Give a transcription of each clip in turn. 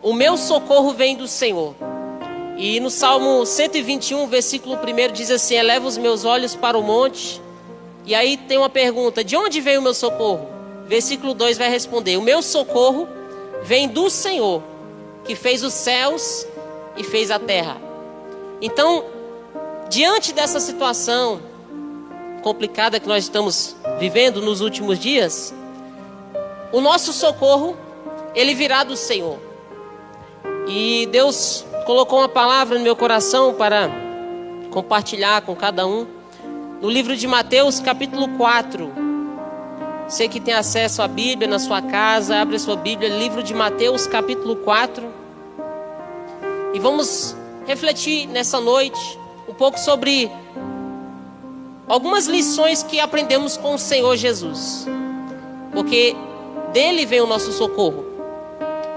o meu socorro vem do Senhor. E no Salmo 121, versículo 1 diz assim: eleva os meus olhos para o monte. E aí tem uma pergunta: de onde vem o meu socorro? Versículo 2 vai responder: o meu socorro vem do Senhor, que fez os céus e fez a terra. Então, diante dessa situação complicada que nós estamos vivendo nos últimos dias, o nosso socorro, ele virá do Senhor. E Deus colocou uma palavra no meu coração para compartilhar com cada um. No livro de Mateus, capítulo 4. Você que tem acesso à Bíblia na sua casa, abre a sua Bíblia, livro de Mateus, capítulo 4. E vamos refletir nessa noite um pouco sobre algumas lições que aprendemos com o Senhor Jesus. Porque dele vem o nosso socorro.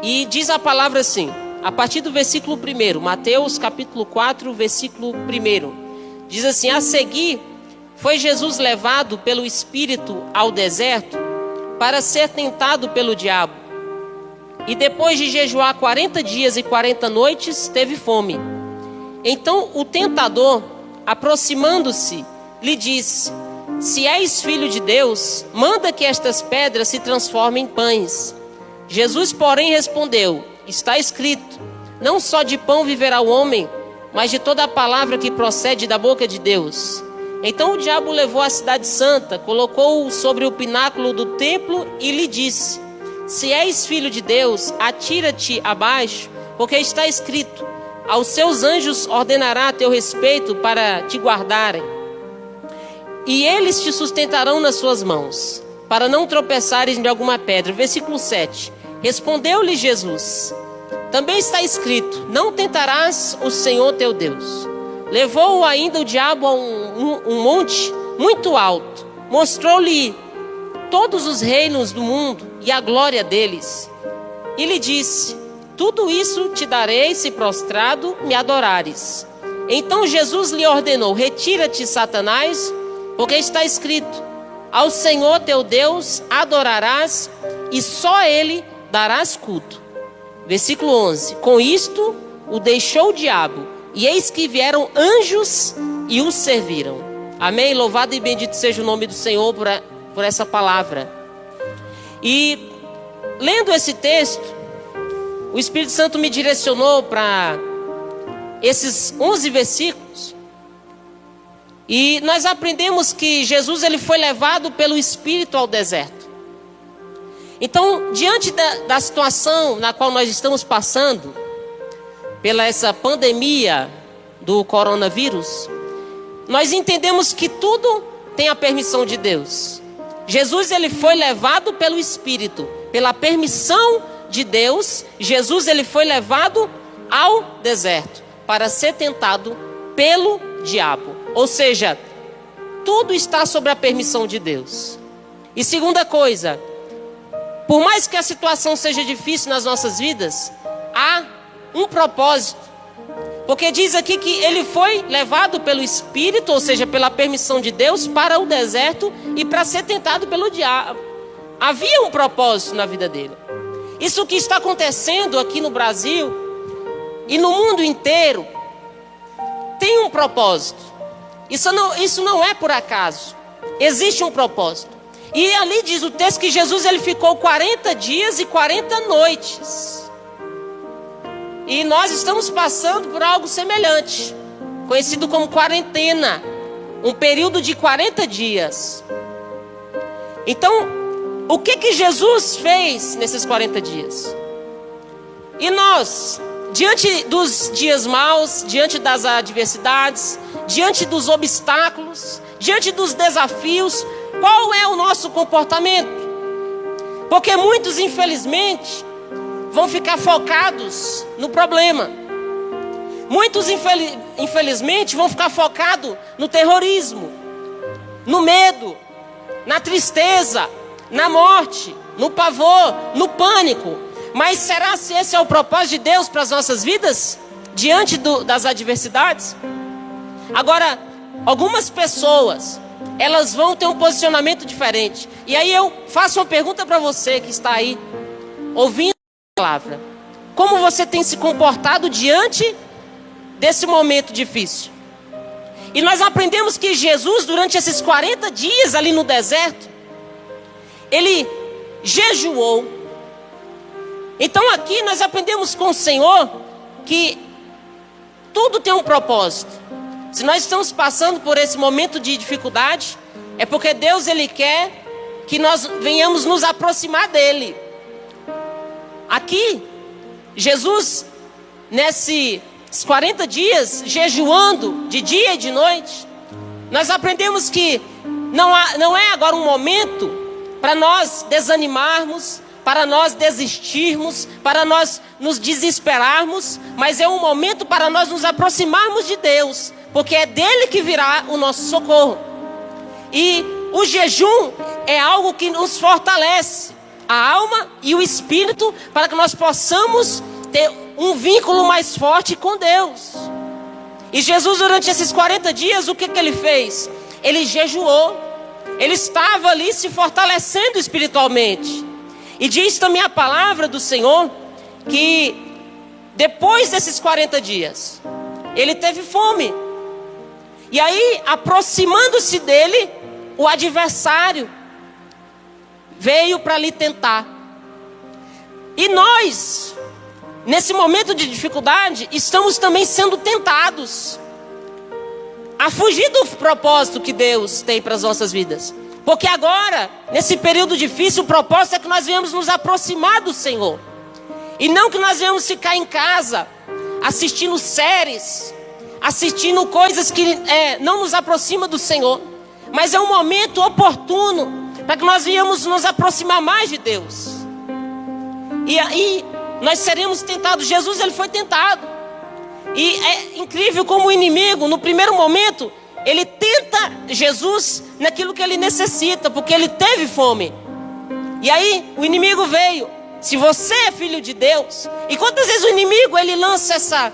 E diz a palavra assim, a partir do versículo 1, Mateus capítulo 4, versículo 1. Diz assim: a seguir, foi Jesus levado pelo Espírito ao deserto para ser tentado pelo diabo. E depois de jejuar 40 dias e 40 noites, teve fome. Então o tentador, aproximando-se, lhe disse: se és filho de Deus, manda que estas pedras se transformem em pães. Jesus, porém, respondeu: está escrito, não só de pão viverá o homem, mas de toda a palavra que procede da boca de Deus. Então o diabo levou a cidade santa, colocou-o sobre o pináculo do templo e lhe disse: se és filho de Deus, atira-te abaixo, porque está escrito, aos seus anjos ordenará a teu respeito para te guardarem. E eles te sustentarão nas suas mãos, para não tropeçares em alguma pedra. Versículo 7. Respondeu-lhe Jesus: também está escrito, não tentarás o Senhor teu Deus. Levou-o ainda o diabo a um monte muito alto, mostrou-lhe todos os reinos do mundo e a glória deles. E lhe disse: tudo isso te darei se prostrado me adorares. Então Jesus lhe ordenou: retira-te, Satanás, porque está escrito, ao Senhor teu Deus adorarás e só a Ele darás culto. Versículo 11. Com isto o deixou o diabo, e eis que vieram anjos e o serviram. Amém? Louvado e bendito seja o nome do Senhor por essa palavra. E lendo esse texto, o Espírito Santo me direcionou para esses 11 versículos. E nós aprendemos que Jesus ele foi levado pelo Espírito ao deserto. Então, diante da situação na qual nós estamos passando, pela essa pandemia do coronavírus, nós entendemos que tudo tem a permissão de Deus. Jesus ele foi levado pelo Espírito, pela permissão de Deus. Jesus ele foi levado ao deserto para ser tentado pelo diabo. Ou seja, tudo está sob a permissão de Deus. E segunda coisa, por mais que a situação seja difícil nas nossas vidas, há um propósito. Porque diz aqui que ele foi levado pelo Espírito, ou seja, pela permissão de Deus, para o deserto e para ser tentado pelo diabo. Havia um propósito na vida dele. Isso que está acontecendo aqui no Brasil e no mundo inteiro tem um propósito. Isso não é por acaso. Existe um propósito. E ali diz o texto que Jesus ele ficou 40 dias e 40 noites. E nós estamos passando por algo semelhante, conhecido como quarentena. Um período de 40 dias. Então, o que Jesus fez nesses 40 dias? E nós, diante dos dias maus, diante das adversidades, diante dos obstáculos, diante dos desafios, qual é o nosso comportamento? Porque muitos, infelizmente, vão ficar focados no problema. Muitos, infelizmente, vão ficar focados no terrorismo, no medo, na tristeza, na morte, no pavor, no pânico. Mas será se esse é o propósito de Deus para as nossas vidas? Diante das adversidades? Agora, algumas pessoas, elas vão ter um posicionamento diferente. E aí eu faço uma pergunta para você que está aí, ouvindo a palavra. como você tem se comportado diante desse momento difícil. E nós aprendemos que Jesus, durante esses 40 dias ali no deserto, ele jejuou. Então aqui nós aprendemos com o Senhor que tudo tem um propósito. Se nós estamos passando por esse momento de dificuldade, é porque Deus, Ele quer que nós venhamos nos aproximar dEle. Aqui, Jesus, nesses 40 dias, jejuando de dia e de noite, nós aprendemos que não é agora um momento para nós desanimarmos, para nós desistirmos, para nós nos desesperarmos, mas é um momento para nós nos aproximarmos de Deus, porque é dele que virá o nosso socorro. E o jejum é algo que nos fortalece a alma e o espírito, para que nós possamos ter um vínculo mais forte com Deus. E Jesus, durante esses 40 dias, o que ele fez? Ele jejuou. Ele estava ali se fortalecendo espiritualmente. E diz também a palavra do Senhor que depois desses 40 dias, ele teve fome. E aí, aproximando-se dele, o adversário veio para lhe tentar. E nós, nesse momento de dificuldade, estamos também sendo tentados a fugir do propósito que Deus tem para as nossas vidas. Porque agora, nesse período difícil, o propósito é que nós venhamos nos aproximar do Senhor. E não que nós venhamos ficar em casa, assistindo séries, assistindo coisas que não nos aproximam do Senhor. Mas é um momento oportuno para que nós venhamos nos aproximar mais de Deus. E aí, nós seremos tentados. Jesus, ele foi tentado. E é incrível como o inimigo, no primeiro momento, ele tenta Jesus naquilo que ele necessita, porque ele teve fome. E aí o inimigo veio: se você é filho de Deus. E quantas vezes o inimigo, ele lança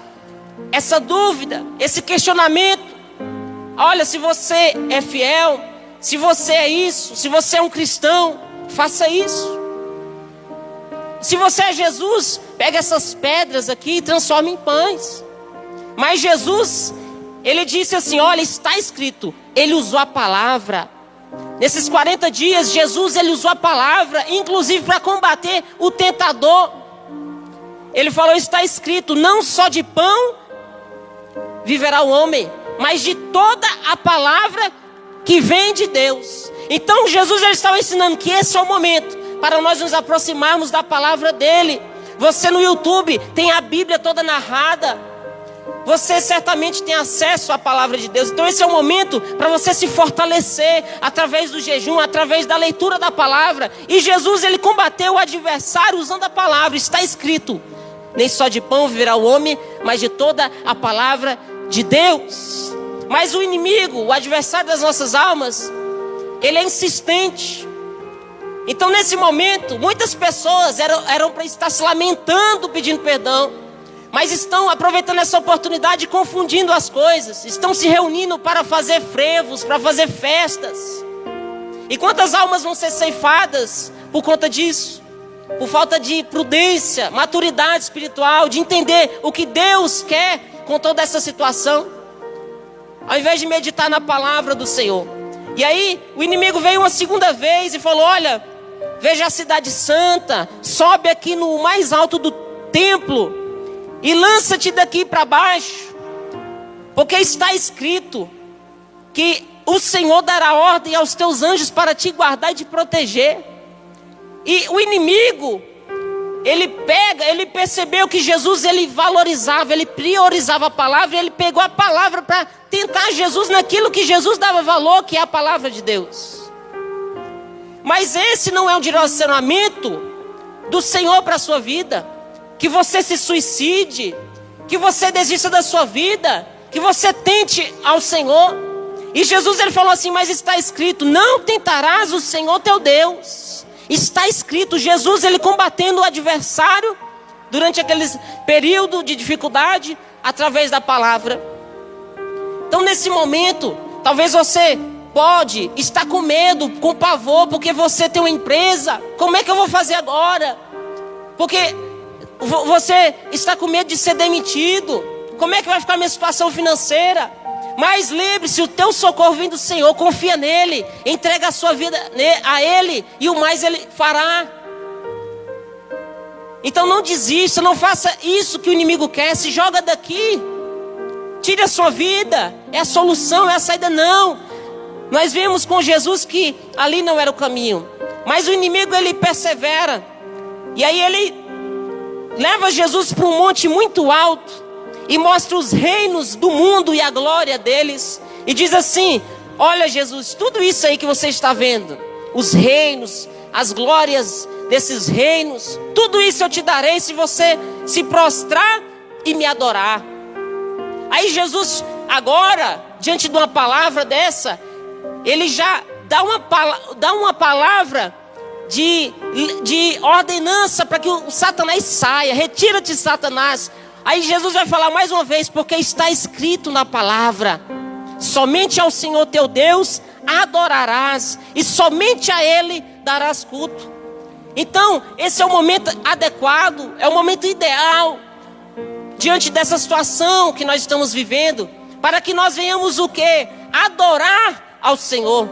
essa dúvida, esse questionamento: olha, se você é fiel, se você é isso, se você é um cristão, faça isso. Se você é Jesus, pega essas pedras aqui e transforma em pães. Mas Jesus, ele disse assim: olha, está escrito. Ele usou a palavra. Nesses 40 dias, Jesus, ele usou a palavra, inclusive para combater o tentador. Ele falou: está escrito, não só de pão viverá o homem, mas de toda a palavra que vem de Deus. Então Jesus, ele estava ensinando que esse é o momento para nós nos aproximarmos da palavra dele. Você no YouTube tem a Bíblia toda narrada. Você certamente tem acesso à palavra de Deus. Então esse é o momento para você se fortalecer através do jejum, através da leitura da palavra. E Jesus, ele combateu o adversário usando a palavra. Está escrito, nem só de pão viverá o homem, mas de toda a palavra de Deus. Mas o inimigo, o adversário das nossas almas, ele é insistente. Então nesse momento, muitas pessoas eram para estar se lamentando, pedindo perdão, mas estão aproveitando essa oportunidade e confundindo as coisas. Estão se reunindo para fazer frevos, para fazer festas. E quantas almas vão ser ceifadas por conta disso? Por falta de prudência, maturidade espiritual, de entender o que Deus quer com toda essa situação, ao invés de meditar na palavra do Senhor. E aí o inimigo veio uma segunda vez e falou: olha, veja a cidade santa, sobe aqui no mais alto do templo e lança-te daqui para baixo, porque está escrito que o Senhor dará ordem aos teus anjos para te guardar e te proteger. E o inimigo, ele percebeu que Jesus, ele valorizava, ele priorizava a palavra, e ele pegou a palavra para tentar Jesus naquilo que Jesus dava valor, que é a palavra de Deus. Mas esse não é um direcionamento do Senhor para a sua vida. Que você se suicide, que você desista da sua vida, que você tente ao Senhor. E Jesus, ele falou assim: mas está escrito, não tentarás o Senhor teu Deus. Está escrito. Jesus, ele combatendo o adversário durante aquele período de dificuldade, através da palavra. Então nesse momento, talvez você pode estar com medo, com pavor, porque você tem uma empresa. Como é que eu vou fazer agora? Porque você está com medo de ser demitido. Como é que vai ficar a minha situação financeira? Mas lembre-se, o teu socorro vem do Senhor. Confia nele, entrega a sua vida a Ele, e o mais Ele fará. Então não desista, não faça isso que o inimigo quer. Se joga daqui, tire a sua vida. É a solução, é a saída. Não. Nós vimos com Jesus que ali não era o caminho, mas o inimigo, ele persevera. E aí ele leva Jesus para um monte muito alto e mostra os reinos do mundo e a glória deles. E diz assim: olha, Jesus, tudo isso aí que você está vendo, os reinos, as glórias desses reinos, tudo isso eu te darei se você se prostrar e me adorar. Aí Jesus, agora, diante de uma palavra dessa, ele já dá uma palavra de ordenança para que o Satanás saia. Retira-te, Satanás. Aí Jesus vai falar mais uma vez, porque está escrito na palavra: somente ao Senhor teu Deus adorarás, e somente a Ele darás culto. Então, esse é o momento adequado, é o momento ideal, diante dessa situação que nós estamos vivendo, para que nós venhamos o quê? Adorar ao Senhor.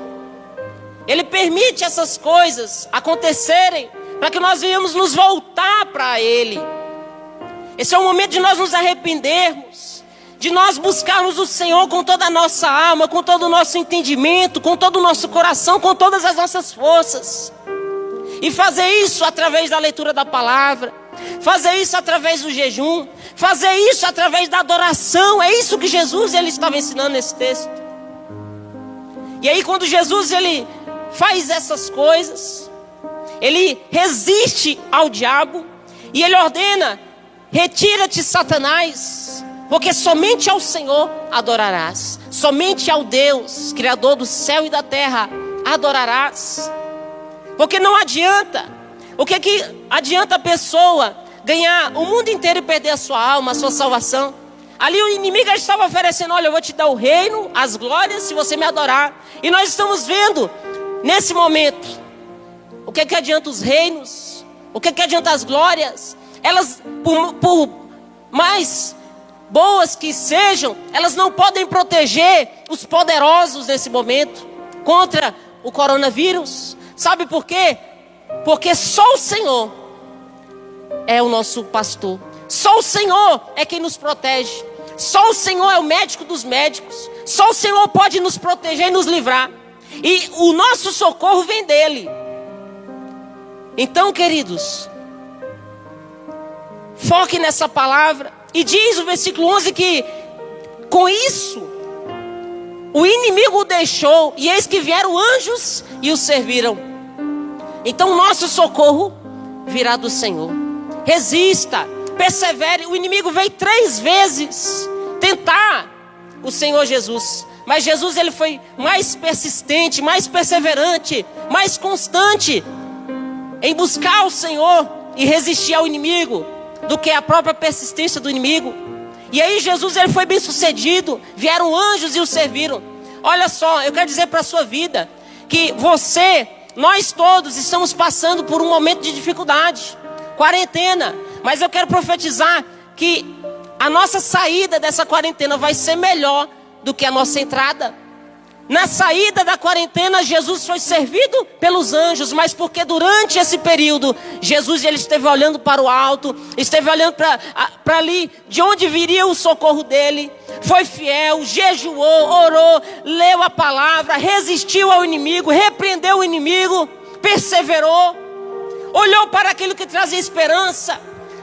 Ele permite essas coisas acontecerem, para que nós venhamos nos voltar para Ele. Esse é o momento de nós nos arrependermos, de nós buscarmos o Senhor com toda a nossa alma, com todo o nosso entendimento, com todo o nosso coração, com todas as nossas forças. E fazer isso através da leitura da palavra, fazer isso através do jejum, fazer isso através da adoração. É isso que Jesus, ele estava ensinando nesse texto. E aí quando Jesus, ele faz essas coisas, ele resiste ao diabo e ele ordena: retira-te, Satanás, porque somente ao Senhor adorarás, somente ao Deus, Criador do céu e da terra, adorarás. Porque não adianta. O que adianta a pessoa ganhar o mundo inteiro e perder a sua alma, a sua salvação? Ali o inimigo estava oferecendo: olha, eu vou te dar o reino, as glórias, se você me adorar. E nós estamos vendo, nesse momento, o que adianta os reinos? O que adianta as glórias? Elas, por mais boas que sejam, elas não podem proteger os poderosos nesse momento contra o coronavírus. Sabe por quê? Porque só o Senhor é o nosso pastor. Só o Senhor é quem nos protege. Só o Senhor é o médico dos médicos. Só o Senhor pode nos proteger e nos livrar. E o nosso socorro vem dele. Então, queridos, foque nessa palavra. E diz o versículo 11 que com isso o inimigo o deixou, e eis que vieram anjos e o serviram. Então o nosso socorro virá do Senhor. Resista, persevere. O inimigo veio 3 vezes tentar o Senhor Jesus, mas Jesus, ele foi mais persistente, mais perseverante, mais constante em buscar o Senhor e resistir ao inimigo do que a própria persistência do inimigo. E aí Jesus, ele foi bem sucedido. Vieram anjos e o serviram. Olha só, eu quero dizer para a sua vida que nós todos estamos passando por um momento de dificuldade, quarentena. Mas eu quero profetizar que a nossa saída dessa quarentena vai ser melhor do que a nossa entrada. Na saída da quarentena, Jesus foi servido pelos anjos, mas porque durante esse período, Jesus, ele esteve olhando para o alto, esteve olhando para ali, de onde viria o socorro dele. Foi fiel, jejuou, orou, leu a palavra, resistiu ao inimigo, repreendeu o inimigo, perseverou, olhou para aquilo que trazia esperança.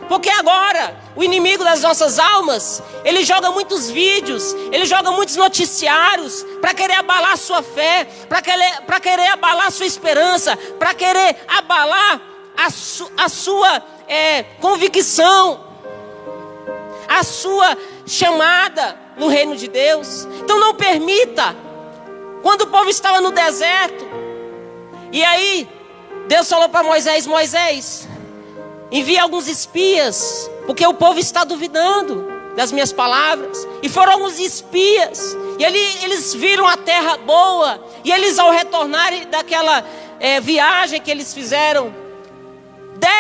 Porque agora, o inimigo das nossas almas, ele joga muitos vídeos, ele joga muitos noticiários para querer abalar a sua fé, para querer abalar a sua esperança, para querer abalar a sua convicção, a sua chamada no reino de Deus. Então não permita. Quando o povo estava no deserto, e aí Deus falou para Moisés: Moisés, envia alguns espias, porque o povo está duvidando das minhas palavras. E foram alguns espias, e eles viram a terra boa. E eles, ao retornarem daquela viagem que eles fizeram,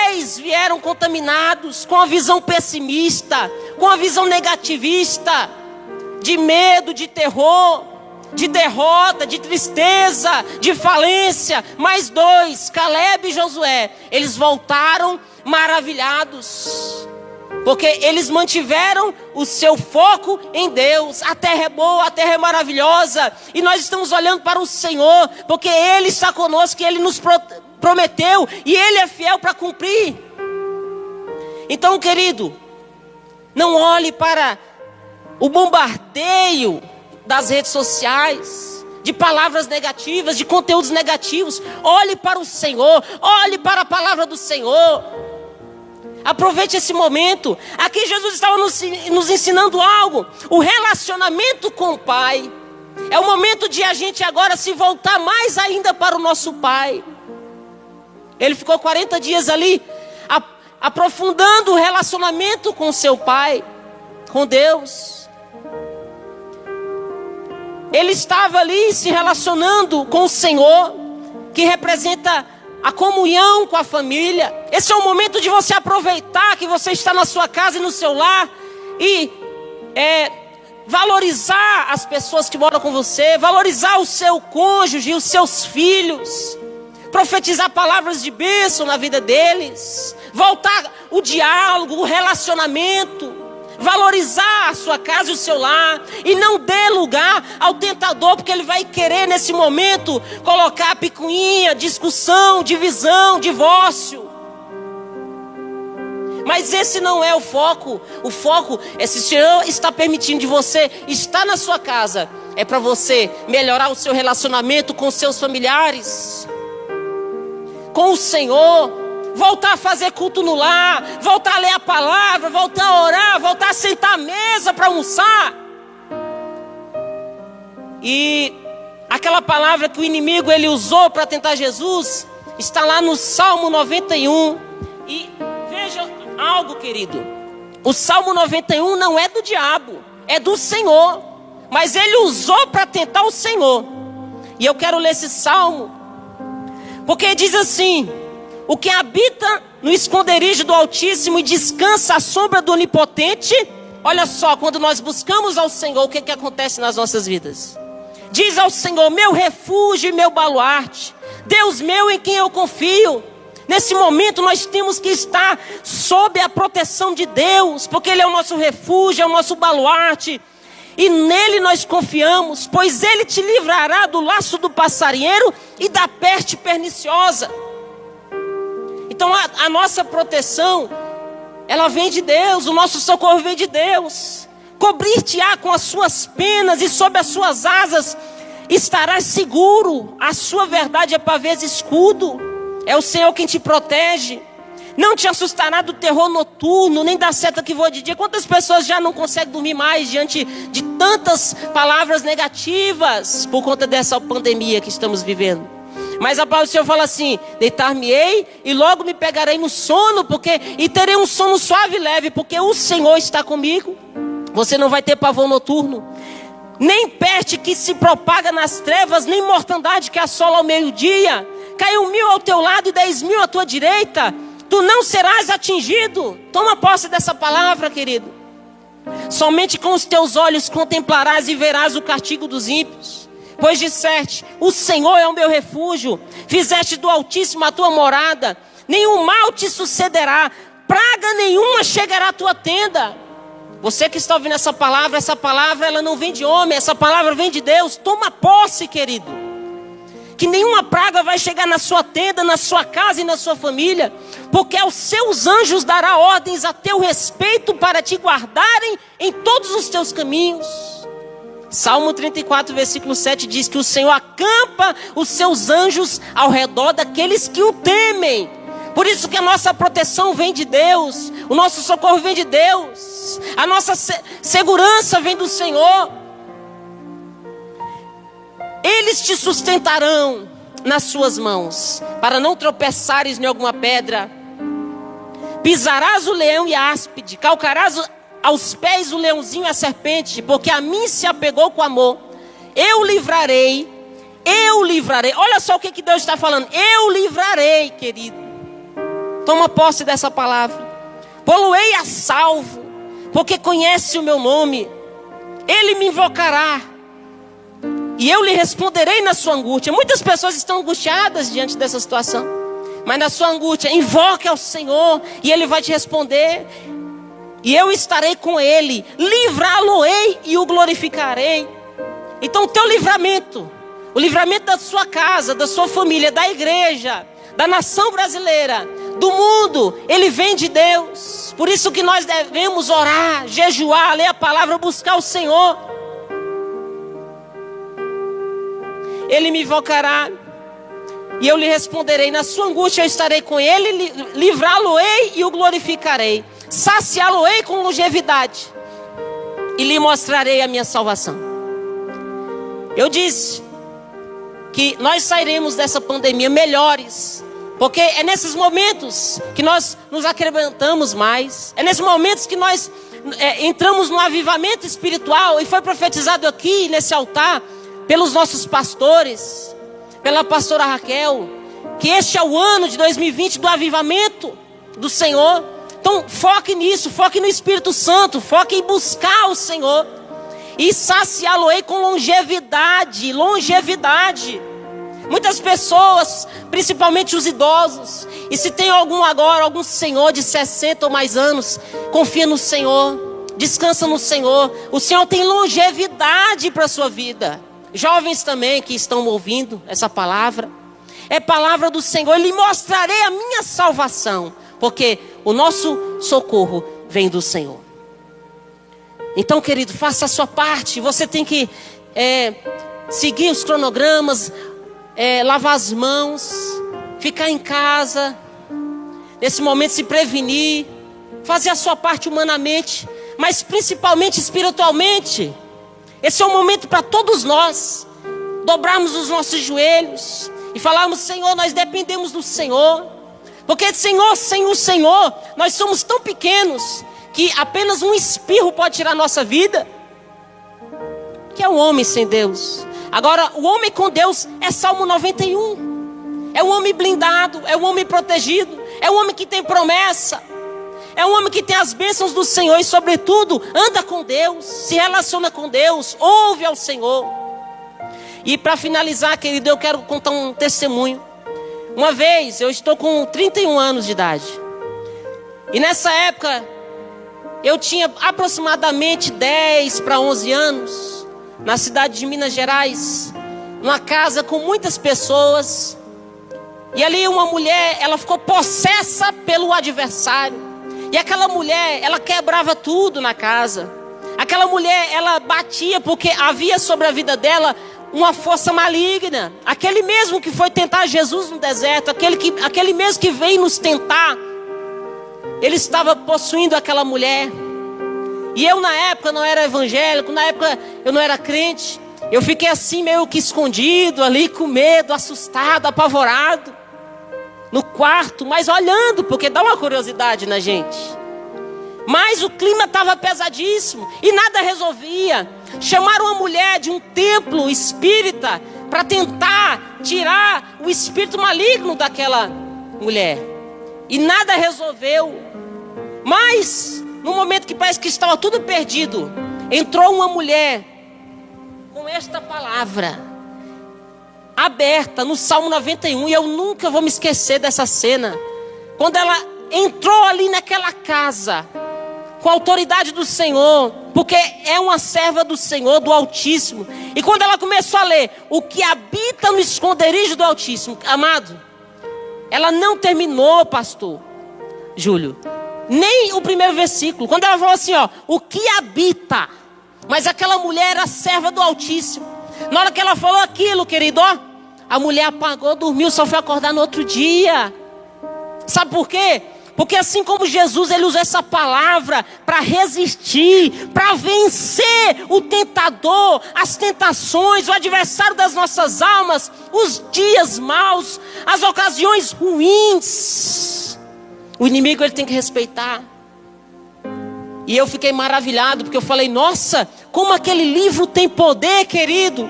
10 vieram contaminados com a visão pessimista, com a visão negativista, de medo, de terror, de derrota, de tristeza, de falência. Mais 2, Caleb e Josué, eles voltaram maravilhados, porque eles mantiveram o seu foco em Deus. A terra é boa, a terra é maravilhosa, e nós estamos olhando para o Senhor, porque Ele está conosco, Ele nos prometeu, e Ele é fiel para cumprir. Então, querido, não olhe para o bombardeio das redes sociais, de palavras negativas, de conteúdos negativos. Olhe para o Senhor, olhe para a palavra do Senhor. Aproveite esse momento. Aqui Jesus estava nos ensinando algo. O relacionamento com o Pai. É o momento de a gente agora se voltar mais ainda para o nosso Pai. Ele ficou 40 dias ali, aprofundando o relacionamento com seu Pai, com Deus. Ele estava ali se relacionando com o Senhor, que representa a comunhão com a família. Esse é o momento de você aproveitar que você está na sua casa e no seu lar e valorizar as pessoas que moram com você, valorizar o seu cônjuge e os seus filhos, profetizar palavras de bênção na vida deles, voltar o diálogo, o relacionamento, valorizar a sua casa e o seu lar, e não dê lugar ao tentador, porque ele vai querer nesse momento colocar picuinha, discussão, divisão, divórcio. Mas esse não é o foco. O foco é, se o Senhor está permitindo de você estar na sua casa, é para você melhorar o seu relacionamento com os seus familiares, com o Senhor, voltar a fazer culto no lar, voltar a ler a palavra, voltar a orar, voltar a sentar à mesa para almoçar. E aquela palavra que o inimigo ele usou para tentar Jesus, está lá no Salmo 91. E veja algo, querido, o Salmo 91 não é do diabo, é do Senhor, mas ele usou para tentar o Senhor. E eu quero ler esse Salmo, porque diz assim: o que habita no esconderijo do Altíssimo e descansa à sombra do Onipotente. Olha só, quando nós buscamos ao Senhor, o que acontece nas nossas vidas? Diz ao Senhor: meu refúgio e meu baluarte, Deus meu em quem eu confio. Nesse momento nós temos que estar sob a proteção de Deus, porque Ele é o nosso refúgio, é o nosso baluarte, e nele nós confiamos, pois Ele te livrará do laço do passarinheiro e da peste perniciosa. Então a nossa proteção, ela vem de Deus, o nosso socorro vem de Deus. Cobrir-te-á com as suas penas e sob as suas asas estarás seguro. A sua verdade é pavês e escudo. É o Senhor quem te protege. Não te assustará do terror noturno, nem da seta que voa de dia. Quantas pessoas já não conseguem dormir mais diante de tantas palavras negativas por conta dessa pandemia que estamos vivendo? Mas a palavra do Senhor fala assim: deitar-me-ei e logo me pegarei no sono, e terei um sono suave e leve, porque o Senhor está comigo. Você não vai ter pavor noturno, nem peste que se propaga nas trevas, nem mortandade que assola ao meio-dia. Caiu 1000 ao teu lado e 10.000 à tua direita, tu não serás atingido. Toma posse dessa palavra, querido. Somente com os teus olhos contemplarás e verás o castigo dos ímpios. Pois disseste: o Senhor é o meu refúgio, fizeste do Altíssimo a tua morada, nenhum mal te sucederá, praga nenhuma chegará à tua tenda. Você que está ouvindo essa palavra ela não vem de homem, essa palavra vem de Deus. Toma posse, querido, que nenhuma praga vai chegar na sua tenda, na sua casa e na sua família, porque aos seus anjos dará ordens a teu respeito para te guardarem em todos os teus caminhos. Salmo 34, versículo 7 diz que o Senhor acampa os seus anjos ao redor daqueles que o temem. Por isso que a nossa proteção vem de Deus, o nosso socorro vem de Deus, a nossa segurança vem do Senhor. Eles te sustentarão nas suas mãos, para não tropeçares em alguma pedra. Pisarás o leão e a áspide, calcarás aos pés o leãozinho e a serpente, porque a mim se apegou com amor. Eu livrarei. Olha só o que Deus está falando. Eu livrarei, querido. Toma posse dessa palavra. Pô-lo-ei a salvo, porque conhece o meu nome. Ele me invocará e eu lhe responderei na sua angústia. Muitas pessoas estão angustiadas diante dessa situação, mas na sua angústia, invoque ao Senhor e Ele vai te responder. E eu estarei com Ele, livrá-lo-ei e o glorificarei. Então o teu livramento, o livramento da sua casa, da sua família, da igreja, da nação brasileira, do mundo, ele vem de Deus. Por isso que nós devemos orar, jejuar, ler a palavra, buscar o Senhor. Ele me invocará e eu lhe responderei. Na sua angústia eu estarei com ele, livrá-lo-ei e o glorificarei. Saciá-lo-ei com longevidade e lhe mostrarei a minha salvação. Eu disse que nós sairemos dessa pandemia melhores, porque é nesses momentos que nós nos acrebentamos mais. É nesses momentos que nós entramos no avivamento espiritual. E foi profetizado aqui nesse altar pelos nossos pastores, pela pastora Raquel, que este é o ano de 2020 do avivamento do Senhor. Então foque nisso, foque no Espírito Santo, foque em buscar o Senhor e saciá-lo-ei com longevidade. Longevidade. Muitas pessoas, principalmente os idosos, e se tem algum senhor de 60 ou mais anos, confia no Senhor, descansa no Senhor. O Senhor tem longevidade para a sua vida. Jovens também que estão ouvindo essa palavra, é palavra do Senhor. Lhe mostrarei a minha salvação, porque o nosso socorro vem do Senhor. Então, querido, faça a sua parte. Você tem que seguir os cronogramas, lavar as mãos, ficar em casa, nesse momento se prevenir, fazer a sua parte humanamente, mas principalmente espiritualmente. Esse é um momento para todos nós dobrarmos os nossos joelhos e falarmos: Senhor, nós dependemos do Senhor, porque Senhor, sem o Senhor nós somos tão pequenos que apenas um espirro pode tirar a nossa vida. Que é o homem sem Deus? Agora, o homem com Deus é Salmo 91. É um homem blindado, é um homem protegido, é um homem que tem promessa, é um homem que tem as bênçãos do Senhor e, sobretudo, anda com Deus, se relaciona com Deus, ouve ao Senhor. E para finalizar, querido, eu quero contar um testemunho. Uma vez, eu estou com 31 anos de idade, e nessa época, eu tinha aproximadamente 10 para 11 anos, na cidade de Minas Gerais, numa casa com muitas pessoas. E ali uma mulher, ela ficou possessa pelo adversário. E aquela mulher, ela quebrava tudo na casa. Aquela mulher, ela batia porque havia sobre a vida dela uma força maligna. Aquele mesmo que foi tentar Jesus no deserto, aquele mesmo que veio nos tentar, ele estava possuindo aquela mulher. E eu na época não era evangélico, na época eu não era crente. Eu fiquei assim meio que escondido ali, com medo, assustado, apavorado, no quarto, mas olhando, porque dá uma curiosidade na gente. Mas o clima estava pesadíssimo e nada resolvia. Chamaram uma mulher de um templo espírita para tentar tirar o espírito maligno daquela mulher. E nada resolveu. Mas no momento que parece que estava tudo perdido, entrou uma mulher com esta palavra aberta no Salmo 91. E eu nunca vou me esquecer dessa cena. Quando ela entrou ali naquela casa, com a autoridade do Senhor, porque é uma serva do Senhor, do Altíssimo. E quando ela começou a ler: o que habita no esconderijo do Altíssimo, amado, ela não terminou, pastor Júlio, nem o primeiro versículo. Quando ela falou assim, ó, o que habita. Mas aquela mulher era serva do Altíssimo. Na hora que ela falou aquilo, querido, ó, a mulher apagou, dormiu, só foi acordar no outro dia. Sabe por quê? Porque assim como Jesus, ele usou essa palavra para resistir, para vencer o tentador, as tentações, o adversário das nossas almas, os dias maus, as ocasiões ruins. O inimigo, ele tem que respeitar. E eu fiquei maravilhado, porque eu falei: nossa, como aquele livro tem poder, querido.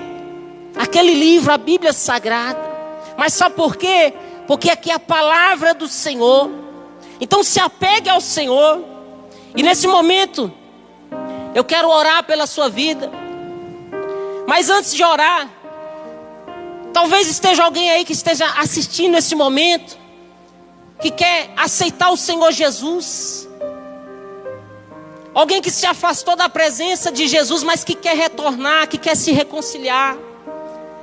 Aquele livro, a Bíblia Sagrada. Mas sabe por quê? Porque aqui é a palavra do Senhor. Então se apegue ao Senhor. E nesse momento, eu quero orar pela sua vida. Mas antes de orar, talvez esteja alguém aí que esteja assistindo esse momento, que quer aceitar o Senhor Jesus. Alguém que se afastou da presença de Jesus, mas que quer retornar, que quer se reconciliar.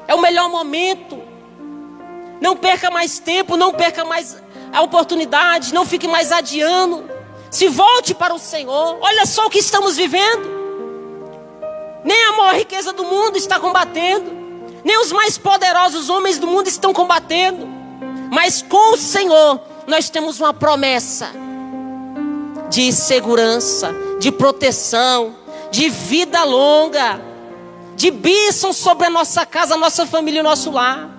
É o melhor momento. Não perca mais tempo, não perca mais a oportunidade, não fique mais adiando. Se volte para o Senhor. Olha só o que estamos vivendo. Nem a maior riqueza do mundo está combatendo, nem os mais poderosos homens do mundo estão combatendo. Mas com o Senhor nós temos uma promessa de segurança, de proteção, de vida longa, de bênção sobre a nossa casa, a nossa família e o nosso lar.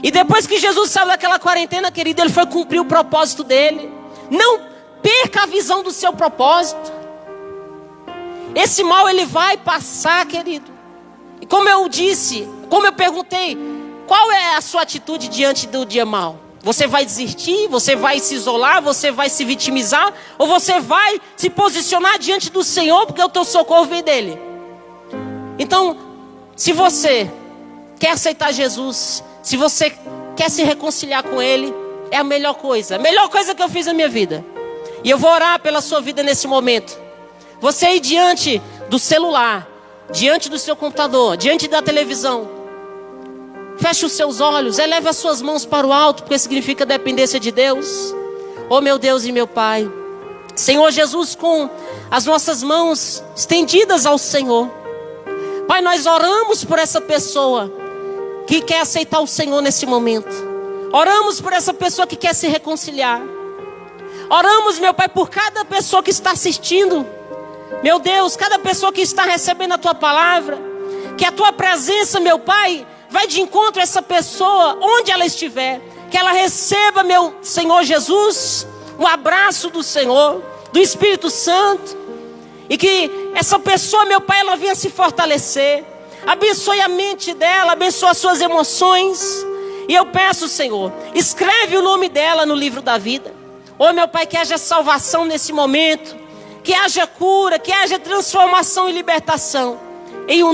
E depois que Jesus saiu daquela quarentena, querido, ele foi cumprir o propósito dele. Não perca a visão do seu propósito. Esse mal ele vai passar, querido. E como eu disse, como eu perguntei, qual é a sua atitude diante do dia mal? Você vai desistir? Você vai se isolar? Você vai se vitimizar? Ou você vai se posicionar diante do Senhor, porque o teu socorro vem dele? Então, se você quer aceitar Jesus, se você quer se reconciliar com Ele, é a melhor coisa que eu fiz na minha vida. E eu vou orar pela sua vida nesse momento. Você aí diante do celular, diante do seu computador, diante da televisão, feche os seus olhos, eleve as suas mãos para o alto, porque significa dependência de Deus. Oh meu Deus e meu Pai, Senhor Jesus, com as nossas mãos estendidas ao Senhor, Pai, nós oramos por essa pessoa que quer aceitar o Senhor nesse momento. Oramos por essa pessoa que quer se reconciliar. Oramos, meu Pai, por cada pessoa que está assistindo. Meu Deus, cada pessoa que está recebendo a Tua palavra. Que a Tua presença, meu Pai, vai de encontro a essa pessoa, onde ela estiver. Que ela receba, meu Senhor Jesus, um abraço do Senhor, do Espírito Santo. E que essa pessoa, meu Pai, ela venha se fortalecer. Abençoe a mente dela, abençoe as suas emoções. E eu peço, Senhor, escreve o nome dela no livro da vida. Oh, meu Pai, que haja salvação nesse momento. Que haja cura, que haja transformação e libertação.